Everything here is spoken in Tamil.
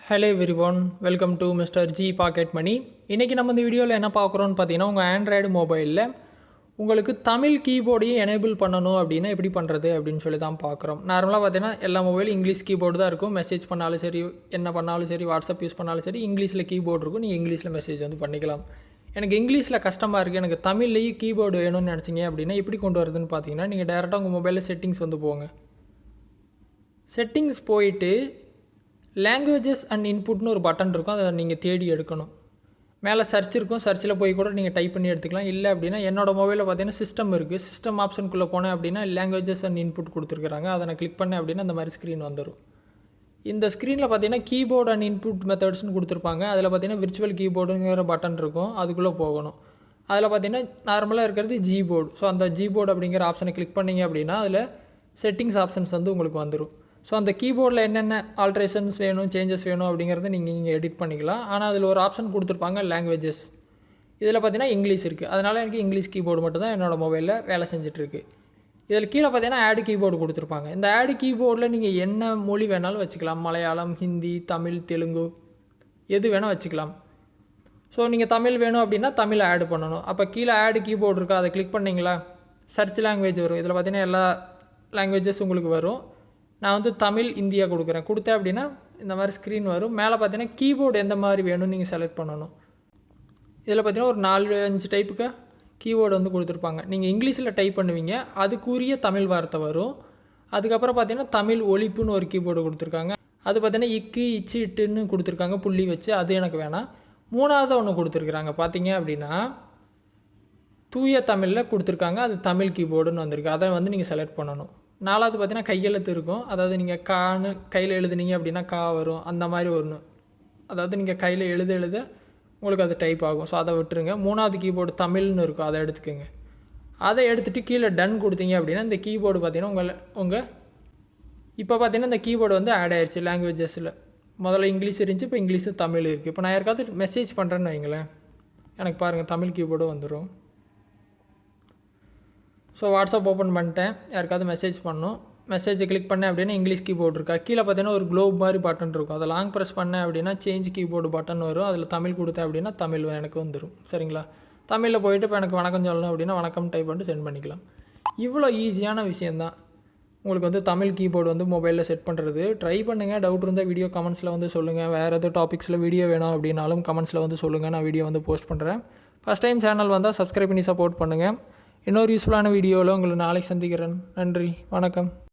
Hello everyone, welcome to mister G pocket money. இன்றைக்கி நம்ம இந்த வீடியோவில் என்ன பார்க்குறோன்னு பார்த்தீங்கன்னா, உங்கள் ஆண்ட்ராய்டு மொபைலில் உங்களுக்கு தமிழ் கீபோர்டையும் எனேபிள் பண்ணணும் அப்படின்னா எப்படி பண்ணுறது அப்படின்னு சொல்லி தான் பார்க்குறோம். நார்மலாக பார்த்தீங்கன்னா எல்லா மொபைலும் இங்கிலீஷ் கீபோர்டு தான் இருக்கும். மெசேஜ் பண்ணாலும் சரி, என்ன பண்ணாலும் சரி, வாட்ஸ்அப் யூஸ் பண்ணாலும் சரி, இங்கிலீஷில் கீபோர்டு இருக்கும். நீங்கள் இங்கிலீஷில் மெசேஜ் வந்து பண்ணிக்கலாம். எனக்கு இங்கிலீஷில் கஷ்டமாக இருக்குது, எனக்கு தமிழ்லேயும் கீபோர்டு வேணும்னு நினச்சிங்க அப்படின்னா எப்படி கொண்டு வரதுன்னு பார்த்தீங்கன்னா, நீங்கள் டேரெக்டாக உங்கள் மொபைலில் செட்டிங்ஸ் வந்து போங்க. செட்டிங்ஸ் போயிட்டு லாங்குவேஜஸ் அண்ட் இன்புட்னு ஒரு பட்டன் இருக்கும், அதை நீங்கள் தேடி எடுக்கணும். மேலே சர்ச் இருக்கும், சர்ச்சில் போய் கூட நீங்கள் டைப் பண்ணி எடுத்துக்கலாம். இல்லை அப்படின்னா என்னோடய மொபைலில் பார்த்தீங்கன்னா சிஸ்டம் இருக்குது. சிஸ்டம் ஆப்ஷனுக்குள்ளே போனேன் அப்படின்னா லாங்குவேஜஸ் அண்ட் இன்புட் கொடுத்துருக்குறாங்க. அதை நான் கிளிக் பண்ணேன் அப்படின்னா அந்த மாதிரி ஸ்க்ரீன் வந்துடும். இந்த ஸ்க்ரீனில் பார்த்தீங்கன்னா கீபோர்டு அண்ட் இன்புட் மெத்தட்ஸ்னு கொடுத்துருப்பாங்க. அதில் பார்த்தீங்கன்னா விர்ச்சுவல் கீபோர்டுங்கிற பட்டன் இருக்கும், அதுக்குள்ளே போகணும். அதில் பார்த்தீங்கன்னா நார்மலாக இருக்கிறது ஜிபோர்டு. ஸோ அந்த ஜிபோர்டு அப்படிங்கிற ஆப்ஷனை கிளிக் பண்ணிங்க அப்படின்னா அதில் செட்டிங்ஸ் ஆப்ஷன்ஸ் வந்து உங்களுக்கு வந்துடும். ஸோ அந்த கீபோர்டில் என்னென்ன ஆல்ட்ரேஷன்ஸ் வேணும், சேஞ்சஸ் வேணும் அப்படிங்கிறத நீங்கள் எடிட் பண்ணிக்கலாம். ஆனால் அதில் ஒரு ஆப்ஷன் கொடுத்துருப்பாங்க லாங்குவேஜஸ். இதில் பார்த்தீங்கன்னா இங்கிலீஷ் இருக்குது. அதனால் எனக்கு இங்கிலீஷ் கீபோர்டு மட்டும் தான் என்னோடய மொபைலில் வேலை செஞ்சிட்ருக்கு. இதில் கீழே பார்த்தீங்கன்னா ஆடு கீபோர்டு கொடுத்துருப்பாங்க. இந்த ஆடு கீபோர்டில் நீங்கள் என்ன மொழி வேணாலும் வச்சுக்கலாம். மலையாளம், ஹிந்தி, தமிழ், தெலுங்கு எது வேணால் வச்சுக்கலாம். ஸோ நீங்கள் தமிழ் வேணும் அப்படின்னா தமிழ் ஆட் பண்ணணும். அப்போ கீழே ஆடு கீபோர்டு இருக்கா, அதை கிளிக் பண்ணிங்களா, சர்ச் லாங்குவேஜ் வரும். இதில் பார்த்தீங்கன்னா எல்லா லாங்குவேஜஸ் உங்களுக்கு வரும். நான் வந்து தமிழ், இந்தியா கொடுத்தேன் அப்படின்னா இந்த மாதிரி ஸ்க்ரீன் வரும். மேலே பார்த்தீங்கன்னா கீபோர்டு எந்த மாதிரி வேணும்னு நீங்கள் செலக்ட் பண்ணணும். இதில் பார்த்தீங்கன்னா ஒரு 4-5 டைப்புக்கு கீபோர்டு வந்து கொடுத்துருப்பாங்க. நீங்கள் இங்கிலீஷில் டைப் பண்ணுவீங்க, அதுக்குரிய தமிழ் வார்த்தை வரும். அதுக்கப்புறம் பார்த்தீங்கன்னா தமிழ் ஒலிப்புன்னு ஒரு கீபோர்டு கொடுத்துருக்காங்க. அது பார்த்தீங்கன்னா இக்கு, இச்சு, இட்டுன்னு கொடுத்துருக்காங்க புள்ளி வச்சு. அது எனக்கு வேணாம். 3வது ஒன்று கொடுத்துருக்குறாங்க பார்த்தீங்க அப்படின்னா தூய தமிழில் கொடுத்துருக்காங்க. அது தமிழ் கீபோர்டுன்னு வந்திருக்கு. அதை வந்து நீங்கள் செலக்ட் பண்ணணும். 4வது பார்த்தீங்கன்னா கையெழுத்து இருக்கும். அதாவது நீங்கள் கான்னு கையில் எழுதுனீங்க அப்படின்னா கா வரும். அந்த மாதிரி ஒன்று, அதாவது நீங்கள் கையில் எழுத உங்களுக்கு அது டைப் ஆகும். ஸோ அதை விட்டுருங்க. 3வது கீபோர்டு தமிழ்னு இருக்கும், அதை எடுத்துக்கோங்க. அதை எடுத்துகிட்டு கீழே டன் கொடுத்தீங்க அப்படின்னா இந்த கீபோர்டு பார்த்தீங்கன்னா இப்போ பார்த்தீங்கன்னா இந்த கீபோர்டு வந்து ஆட் ஆயிடுச்சு லாங்குவேஜஸில். முதல்ல இங்கிலீஷ் இருந்துச்சு, இப்போ இங்கிலீஷு தமிழ் இருக்குது. இப்போ நான் யாருக்காவது மெசேஜ் பண்ணுறேன்னு வைங்களேன், எனக்கு பாருங்கள் தமிழ் கீபோர்டும் வந்துடும். ஸோ வாட்ஸ்அப் ஓப்பன் பண்ணிட்டேன், யாருக்காவது மெசேஜ் பண்ணணும். மெசேஜை கிளிக் பண்ணேன் அப்படின்னா இங்கிலீஷ் கீபோர்டு இருக்கா. கீழே பார்த்தீங்கன்னா ஒரு க்ளோப் மாதிரி பட்டன் இருக்கும். அதை லாங் ப்ரெஸ் பண்ணேன் அப்படின்னா சேஞ்ச் கீபோர்டு பட்டன் வரும். அதில் தமிழ் கொடுத்தேன் அப்படின்னா தமிழ் எனக்கு வந்துடும். சரிங்களா. தமிழில் போயிட்டு இப்போ எனக்கு வணக்கம் சொல்லணும் அப்படின்னா வணக்கம் டைப் பண்ணிட்டு சென்ட் பண்ணிக்கலாம். இவ்வளோ ஈஸியான விஷயந்தான் உங்களுக்கு வந்து தமிழ் கீபோர்டு வந்து மொபைலில் செட் பண்ணுறது. ட்ரை பண்ணுங்கள். டவுட் இருந்தால் வீடியோ கமெண்ட்ஸில் வந்து சொல்லுங்கள். வேறு எதுவும் டாபிக்ஸில் வீடியோ வேணும் அப்படின்னாலும் கமெண்ட்ஸில் வந்து சொல்லுங்கள், நான் வீடியோ வந்து போஸ்ட் பண்ணுறேன். ஃபஸ்ட் டைம் சேனல் வந்தால் சப்ஸ்கிரைப் பண்ணி சப்போர்ட் பண்ணுங்கள். இன்னொரு யூஸ்ஃபுல்லான வீடியோவில் உங்களை நாளைக்கு சந்திக்கிறேன். நன்றி, வணக்கம்.